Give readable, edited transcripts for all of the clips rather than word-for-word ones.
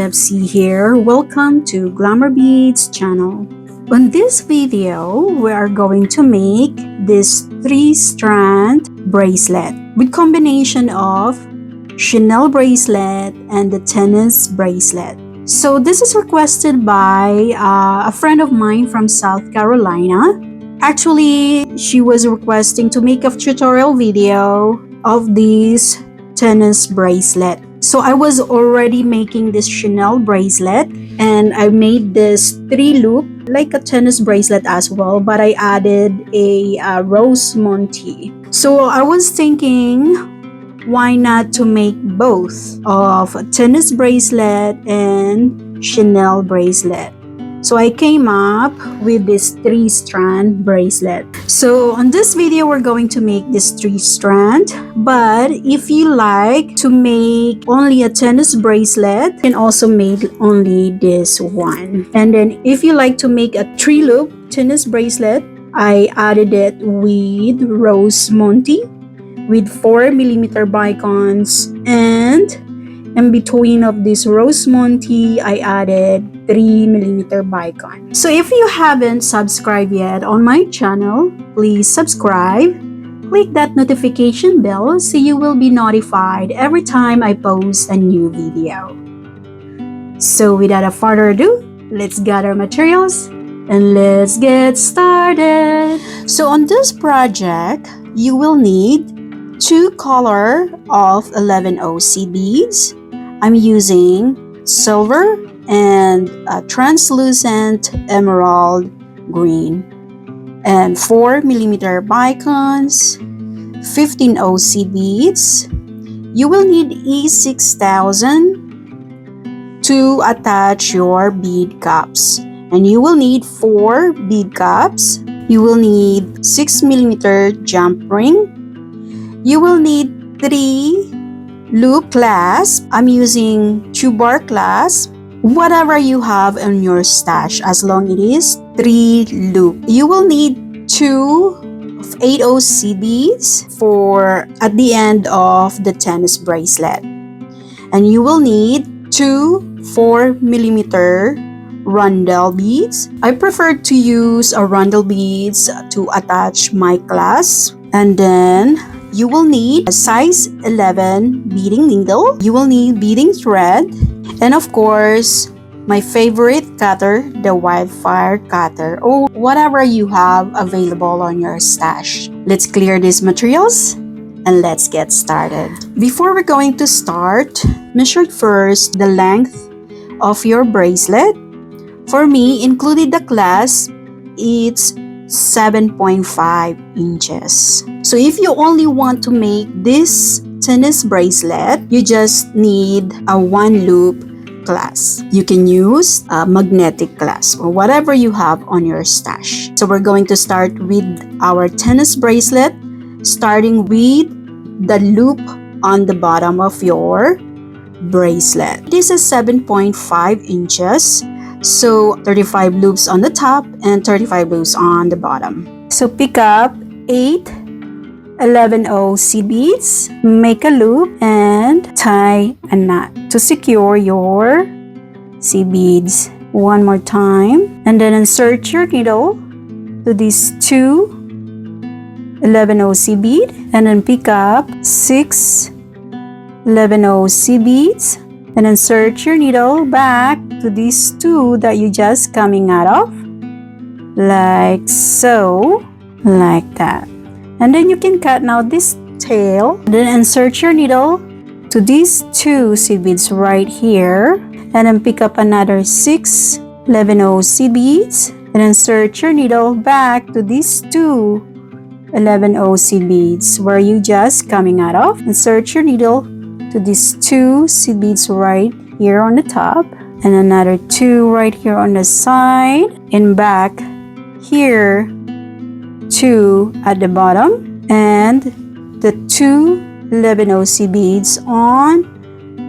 FC here. Welcome to Glamour Beads channel. On this video, we are going to make this 3-strand bracelet with combination of Chenille bracelet and the tennis bracelet. So this is requested by a friend of mine from South Carolina. Actually, she was requesting to make a tutorial video of this tennis bracelet. So I was already making this Chenille bracelet and I made this 3-loop like a tennis bracelet as well, but I added a rose motif. So I was thinking, why not to make both of a tennis bracelet and Chenille bracelet? So I came up with this 3-strand bracelet. So on this video, we're going to make this 3-strand. But if you like to make only a tennis bracelet, you can also make only this one. And then if you like to make a 3-loop tennis bracelet, I added it with rose motif with 4mm bicones, and in between of this rose motif, I added 3mm bicon. So if you haven't subscribed yet on my channel, please subscribe. Click that notification bell so you will be notified every time I post a new video. So without further ado, let's gather materials and let's get started. So on this project, you will need 2 color of 11OC beads. I'm using silver and a translucent emerald green, and 4mm bicones, 15OC beads. You will need E6000 to attach your bead cups, and you will need 4 bead cups. You will need 6mm jump ring. You will need 3 loop clasp. I'm using 2-bar clasp. Whatever you have in your stash, as long it is 3 loop. You will need 2 8OC beads for at the end of the tennis bracelet. And you will need 2 4mm rondelle beads. I prefer to use a rondelle beads to attach my clasp. And then you will need a size 11 beading needle. You will need beading thread. And of course, my favorite cutter, the wildfire cutter, or whatever you have available on your stash. Let's clear these materials and let's get started. Before we're going to start, measure first the length of your bracelet. For me, included the clasp, it's 7.5 inches. So if you only want to make this tennis bracelet, you just need a 1-loop clasp. You can use a magnetic clasp or whatever you have on your stash. So we're going to start with our tennis bracelet, starting with the loop on the bottom of your bracelet. This is 7.5 inches. So 35 loops on the top and 35 loops on the bottom. So pick up 8 11OC beads, make a loop and tie a knot to secure your C beads. One more time, and then insert your needle to these 2 11OC bead, and then pick up 6 11OC beads and insert your needle back to these 2 that you just coming out of, like so, like that. And then you can cut now this tail. Then insert your needle to these 2 seed beads right here, and then pick up another 6 11OC beads and insert your needle back to these 2 11OC beads where you just coming out of. Insert your needle to these 2 seed beads right here on the top, and another 2 right here on the side, and back here 2 at the bottom, and the 2 11OC beads on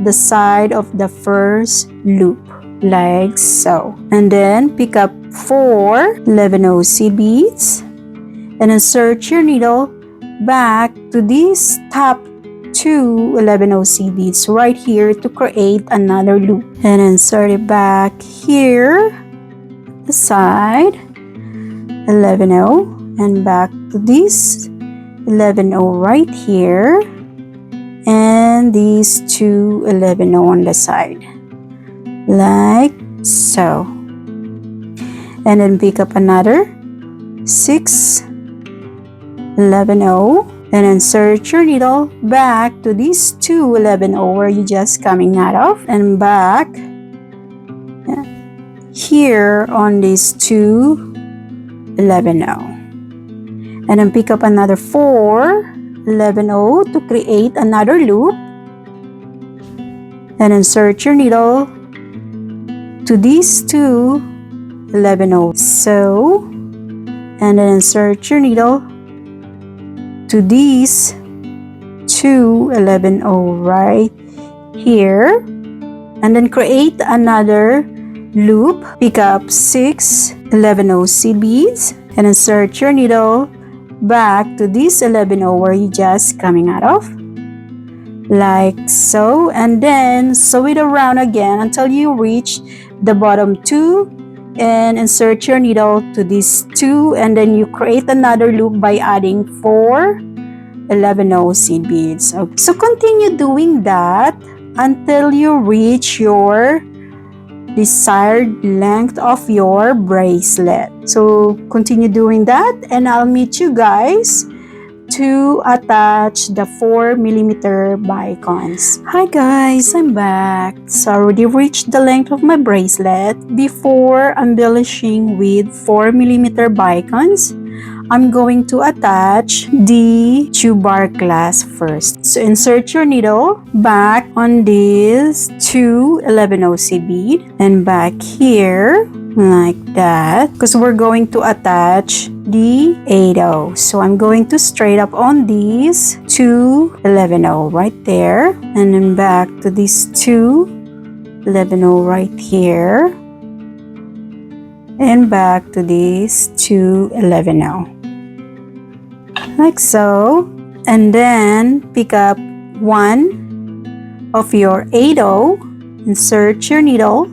the side of the first loop, like so. And then pick up 4 11OC beads and insert your needle back to these top two 11-0 seed beads right here to create another loop, and insert it back here, the side 11-0, and back to this 11-0 right here, and these two 11-0 on the side, like so. And then pick up another 6 11-0 and insert your needle back to these two 11-0 where you just coming out of, and back here on these two 11-0, and then pick up another 4 11-0 to create another loop, and insert your needle to these two 11-0, so, and then insert your needle to these two 11-0 right here, and then create another loop. Pick up 6 11-0 seed beads and insert your needle back to this 11-0 where you just coming out of, like so, and then sew it around again until you reach the bottom two, and insert your needle to these two, and then you create another loop by adding 4 11-0 seed beads. Okay. So continue doing that until you reach your desired length of your bracelet. So continue doing that, and I'll meet you guys to attach the 4mm bicones. Hi guys, I'm back. So I already reached the length of my bracelet. Before embellishing with 4mm bicones, I'm going to attach the 2-bar clasp first. So insert your needle back on this 2 11-0 seed bead and back here like that, because we're going to attach the 8-0. So I'm going to straight up on these 2 11-0 right there, and then back to these 2 11-0 right here, and back to these 2 11-0. Like so, and then pick up one of your 8-0, insert your needle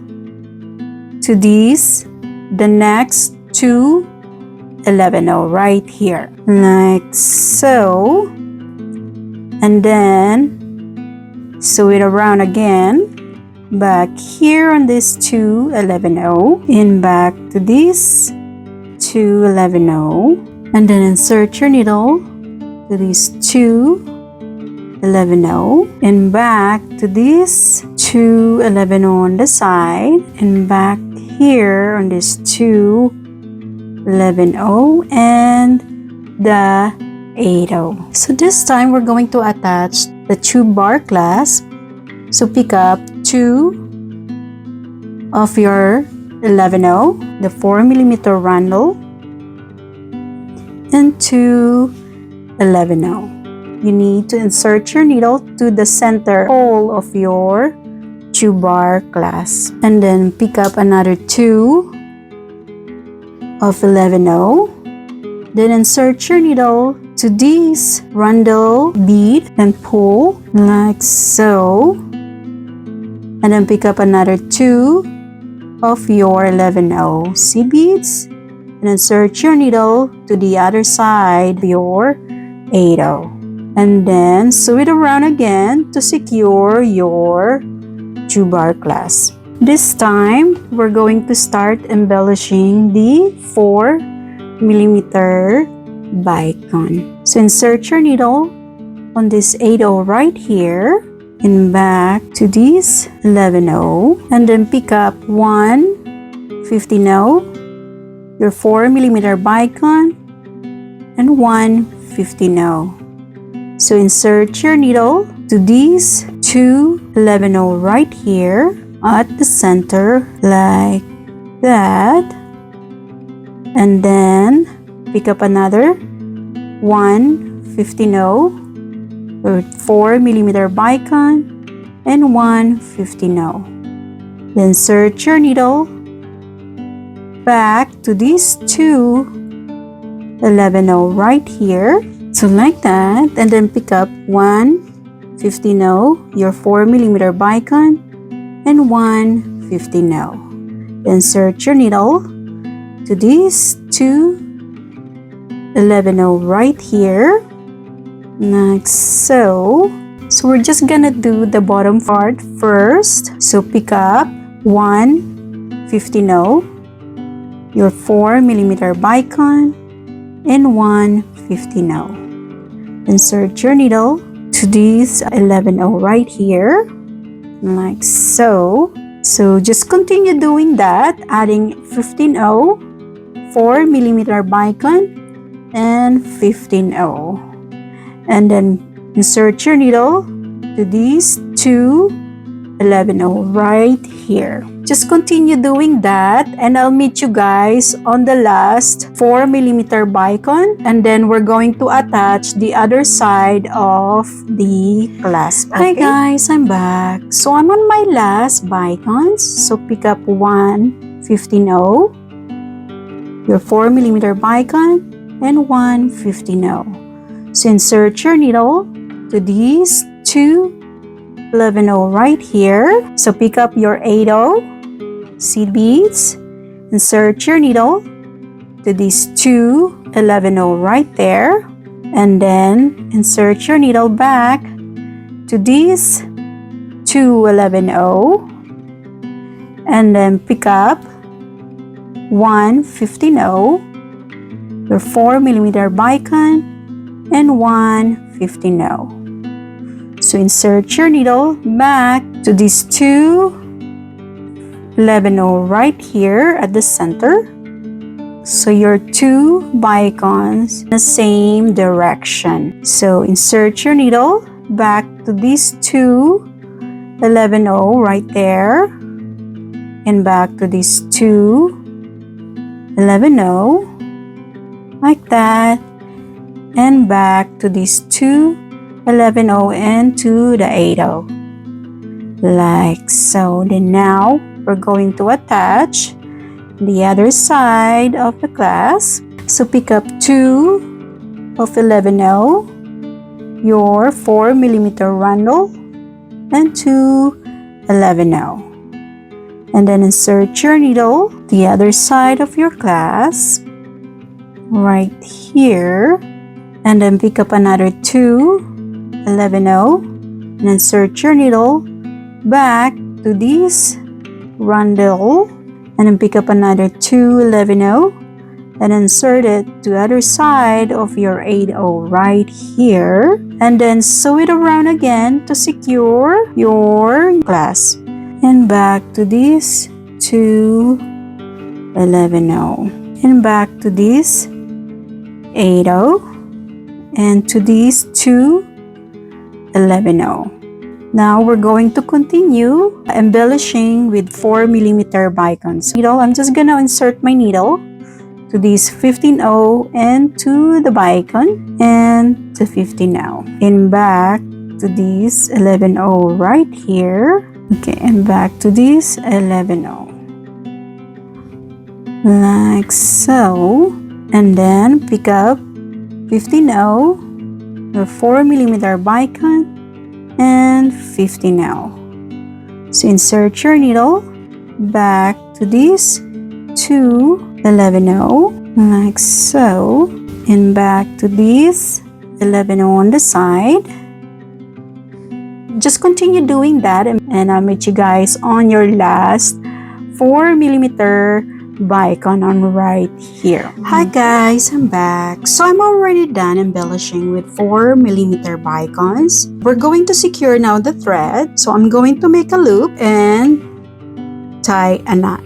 to these, the next 2 11-0 right here, like so, and then sew it around again, back here on this 2 11-0, and back to this 2 11-0. And then insert your needle to these 2 11-0 and back to this 2 11-0 on the side, and back here on this 2 11-0 and the 8-0. So this time we're going to attach the 2-bar clasp. So pick up 2 of your 11-0, the 4mm rondelle, and 2 11-0. You need to insert your needle to the center hole of your 2-bar clasp, and then pick up another 2 of 11-0. Then insert your needle to this rondelle bead and pull like so, and then pick up another 2 of your 11-0 seed beads and insert your needle to the other side of your 8-0, and then sew it around again to secure your 2-bar clasp. This time we're going to start embellishing the 4mm bicone. So insert your needle on this 8-0 right here and back to this 11-0, and then pick up 1 15-0, your 4mm bicone, and 1 15-0. So insert your needle to these 2 11-0 right here at the center like that, and then pick up another 1 15-0, or 4mm bicone, and 1 15-0. Then insert your needle back to these 2 11-0 right here, so like that, and then pick up 1 15-0, your 4mm bicone, and 1 15-0. Insert your needle to these two 11-0 right here, like so. So we're just gonna do the bottom part first. So pick up 1 15-0, your 4mm bicone, and 1 15-0. Insert your needle to this 11-0 right here, like so. So just continue doing that, adding 15-0, 4mm bicone, and 15-0. And then insert your needle to these two 11-0 right here. Just continue doing that, and I'll meet you guys on the last 4mm bicone, and then we're going to attach the other side of the clasp. Okay? Hi guys, I'm back. So I'm on my last bicones. So pick up 1 15-0, your 4mm bicone, and 1 15-0. So insert your needle to these two 11-0 right here. So pick up your 8-0 seed beads, insert your needle to these two 11-0 right there, and then insert your needle back to these two 11-0, and then pick up 1 15-0, your 4mm bicone, and 1 15-0. So insert your needle back to these two 11-0 right here at the center. So your two bicones in the same direction. So insert your needle back to these two 11-0 right there, and back to these two 11-0 like that, and back to these two 11-0 and to the 8-0 like so. Then now we're going to attach the other side of the clasp. So pick up 2 of 11-0, your 4mm rondelle, and 2 11-0, and then insert your needle the other side of your clasp right here, and then pick up another 2 11-0 and insert your needle back to this rondelle, and then pick up another 2 11-0 and insert it to the other side of your 8-0 right here, and then sew it around again to secure your clasp, and back to this 2 11-0, and back to this 8-0, and to these 2 11-0. Now we're going to continue embellishing with 4mm bicones. Needle, I'm just gonna insert my needle to this 15-0 and to the bicone and to 15-0, and back to this 11-0 right here. Okay, and back to this 11-0 like so, and then pick up 15-0, your 4mm bicone, and 15-0. So insert your needle back to this 2 11-0 like so, and back to this 11-0 on the side. Just continue doing that, and I'll meet you guys on your last 4mm bicone on right here. Hi guys, I'm back. So I'm already done embellishing with 4mm bicones. We're going to secure now the thread. So I'm going to make a loop and tie a knot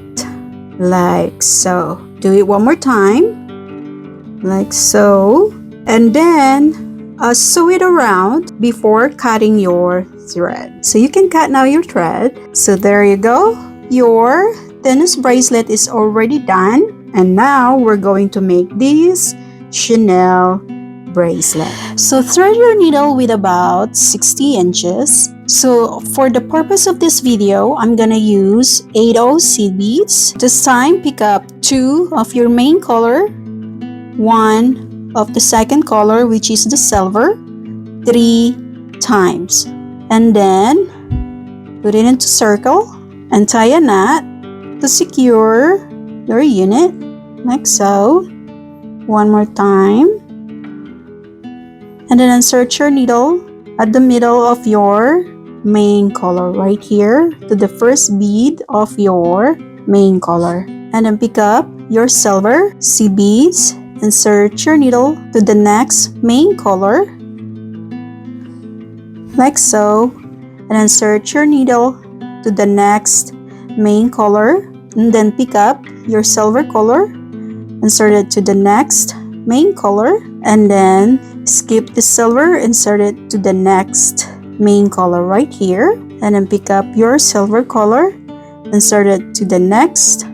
like so. Do it one more time like so, and then sew it around before cutting your thread. So you can cut now your thread. So there you go, your tennis bracelet is already done, and now we're going to make this Chenille bracelet. So thread your needle with about 60 inches. So for the purpose of this video, I'm gonna use 8-0 seed beads. This time, pick up 2 of your main color, 1 of the second color, which is the silver, 3 times. and then put it into circle and tie a knot to secure your unit, like so. One more time. And then insert your needle at the middle of your main color right here to the first bead of your main color. And then pick up your silver seed beads, insert your needle to the next main color, like so, and insert your needle to the next main color, and then pick up your silver color, insert it to the next main color, and then skip the silver, insert it to the next main color right here, and then pick up your silver color, insert it to the next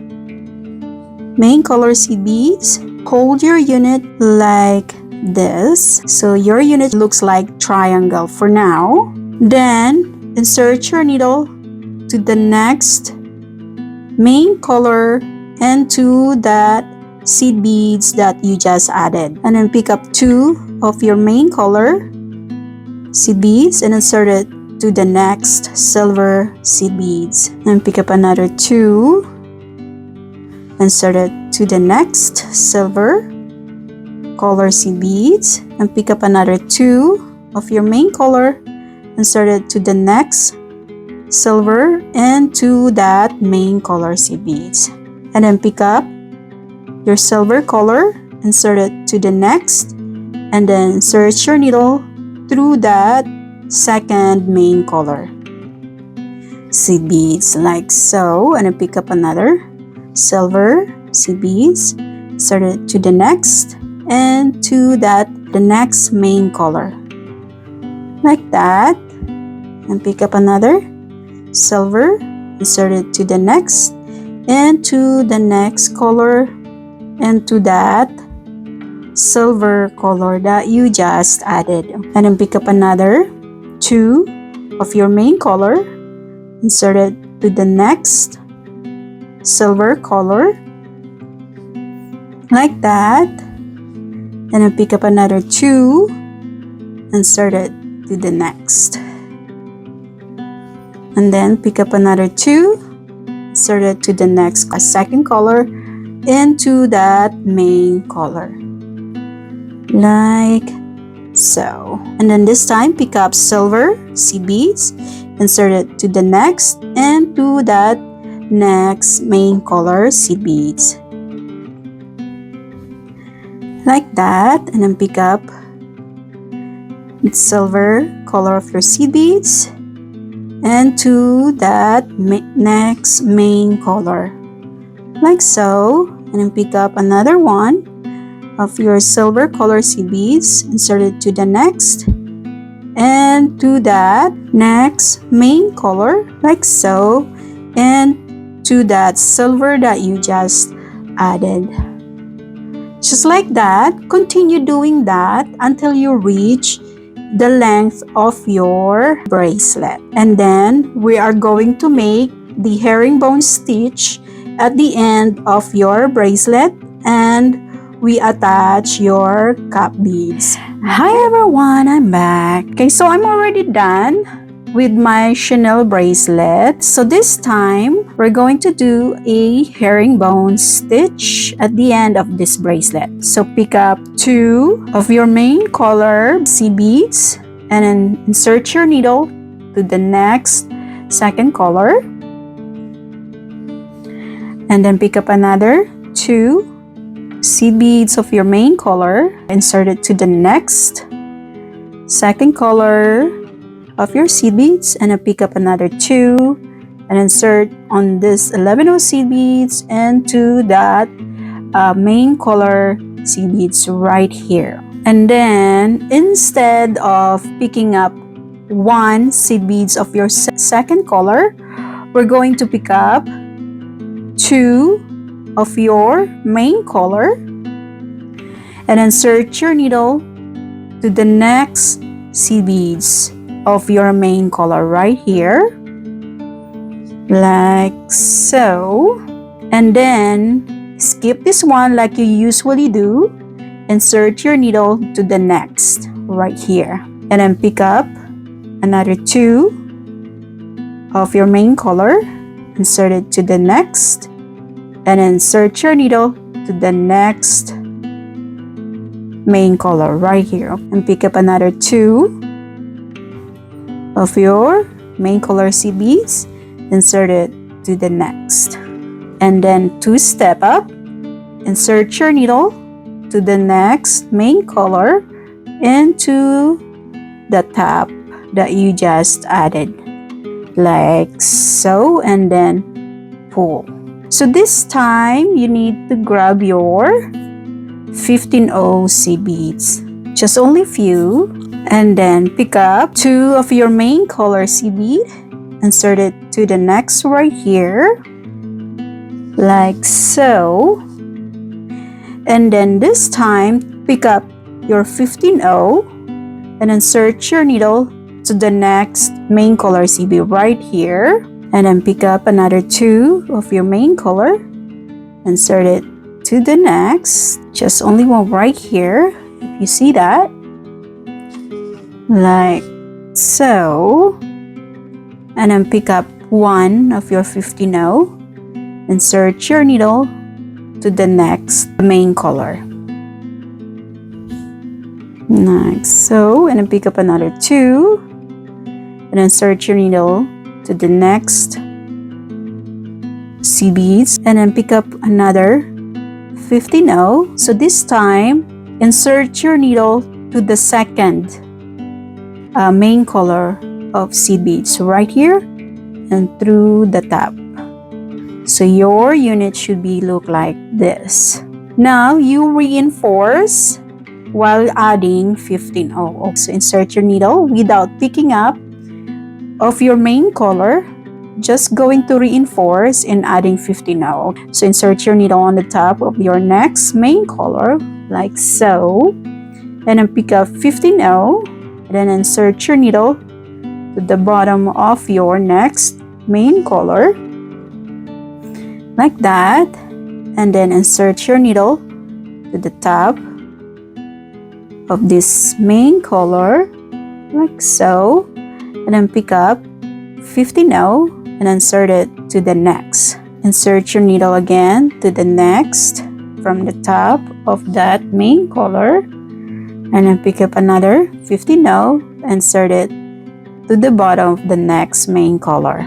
main color seed beads. Hold your unit like this, so your unit looks like triangle for now. Then insert your needle to the next main color and to that seed beads that you just added, and then pick up 2 of your main color seed beads and insert it to the next silver seed beads, and pick up another 2, insert it to the next silver color seed beads, and pick up another 2 of your main color, insert it to the next silver and to that main color seed beads, and then pick up your silver color, insert it to the next, and then insert your needle through that second main color seed beads, like so, and then pick up another silver seed beads, insert it to the next and to the next main color, like that, and pick up another silver, insert it to the next and to the next color and to that silver color that you just added, and then pick up another 2 of your main color, insert it to the next silver color, like that, and then pick up another 2, insert it to the next, and then pick up another 2, insert it to the next second color into that main color, like so. And then this time pick up silver seed beads, insert it to the next and to that next main color seed beads, like that, and then pick up the silver color of your seed beads and to that next main color, like so, and then pick up another one of your silver color seed beads, insert it to the next and to that next main color, like so, and to that silver that you just added. Just like that, continue doing that until you reach the length of your bracelet. And then we are going to make the herringbone stitch at the end of your bracelet, and we attach your cap beads. Hi everyone, I'm back. Okay, so I'm already done with my chenille bracelet. So this time, we're going to do a herringbone stitch at the end of this bracelet. So pick up 2 of your main color seed beads and then insert your needle to the next second color. And then pick up another 2 seed beads of your main color, insert it to the next second color of your seed beads, and then pick up another 2 and insert on this 11 of seed beads and to that main color seed beads right here. And then instead of picking up 1 seed beads of your second color, we're going to pick up 2 of your main color and insert your needle to the next seed beads of your main color right here, like so. And then skip this one like you usually do, insert your needle to the next right here, and then pick up another 2 of your main color, insert it to the next, and insert your needle to the next main color right here, and pick up another 2 of your main color seed beads, insert it to the next, and then 2 step up, insert your needle to the next main color into the top that you just added, like so, and then pull. So this time you need to grab your 15-0 seed beads, just only few, and then pick up 2 of your main color seed bead, insert it to the next right here, like so, and then this time pick up your 15-0 and insert your needle to the next main color seed bead right here, and then pick up another 2 of your main color, insert it to the next, just only one right here, if you see that, like so, and then pick up 1 of your 15-0, insert your needle to the next main color, like so, and then pick up another 2 and insert your needle to the next seed beads, and then pick up another 15-0. So this time insert your needle to the second main color of seed beads right here and through the top. So your unit should be look like this. Now you reinforce while adding 15-0. So insert your needle without picking up of your main color, just going to reinforce and adding 15-0. So insert your needle on the top of your next main color, like so, and then pick up 15-0, and then insert your needle to the bottom of your next main color, like that, and then insert your needle to the top of this main color, like so, and then pick up 15-0 and insert it to the next. Insert your needle again to the next from the top of that main color, and then pick up another 15-0, insert it to the bottom of the next main color.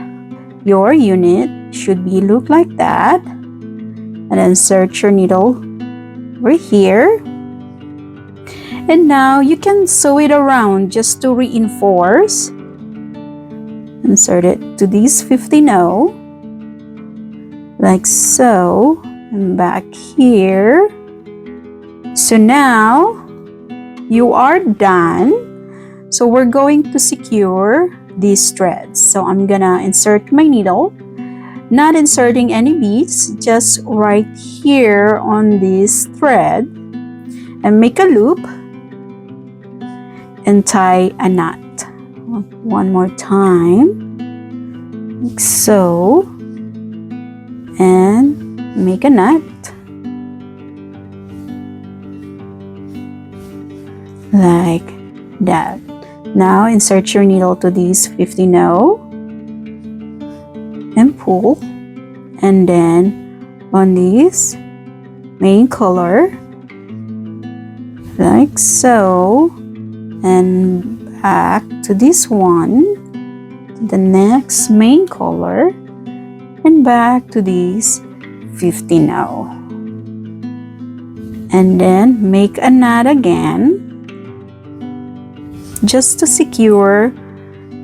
Your unit should be look like that, and insert your needle right here. And now you can sew it around just to reinforce. Insert it to this 15-0, like so, and back here. So now you are done. So we're going to secure these threads. So I'm gonna insert my needle, not inserting any beads, just right here on this thread, and make a loop and tie a knot. One more time, like so, and make a knot, like that. Now insert your needle to this 15-0 and pull, and then on this main color, like so, and back to this one, to the next main color, and back to this 15-0, and then make a knot again just to secure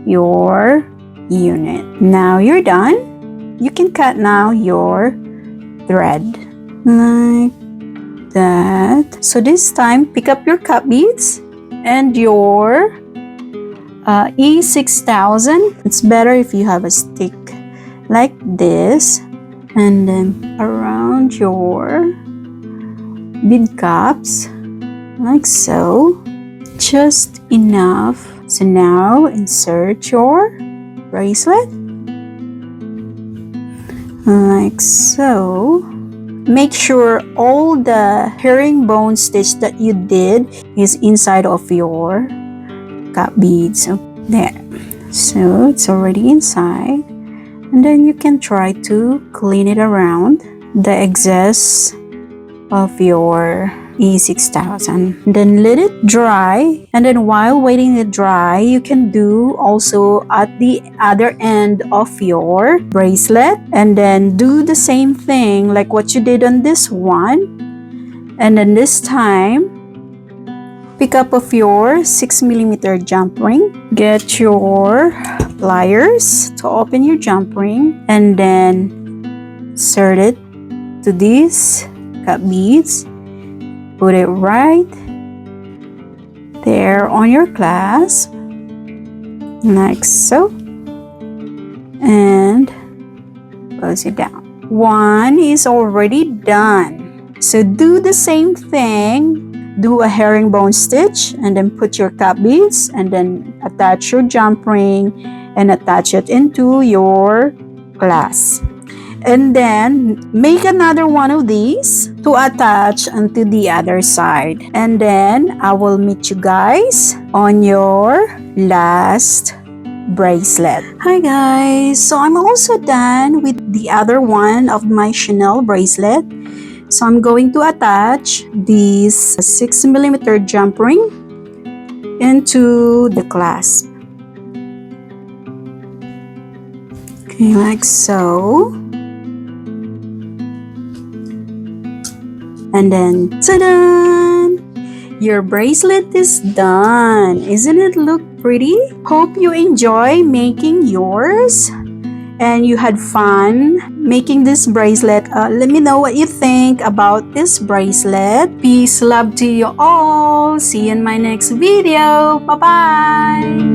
your unit. Now you're done. You can cut now your thread like that. So this time pick up your cut beads and your E6000. It's better if you have a stick like this, and then around your bead caps, like so, just enough. So now insert your bracelet like so. Make sure all the herringbone stitch that you did is inside of your cut beads. There. So it's already inside. And then you can try to clean it around the excess of your E6000. Then let it dry, and then while waiting it dry, you can do also at the other end of your bracelet, and then do the same thing like what you did on this one. And then this time, pick up of your 6mm jump ring, get your pliers to open your jump ring, and then insert it to these cut beads. Put it right there on your clasp, like so, and close it down. One is already done. So do the same thing. Do a herringbone stitch and then put your cut beads and then attach your jump ring and attach it into your clasp. And then make another one of these to attach onto the other side. And then I will meet you guys on your last bracelet. Hi guys, so I'm also done with the other one of my Chenille bracelet. So I'm going to attach this 6mm jump ring into the clasp. Okay, like so. And then, ta-da! Your bracelet is done. Isn't it look pretty? Hope you enjoy making yours and you had fun making this bracelet. Let me know what you think about this bracelet. Peace, love to you all. See you in my next video. Bye-bye.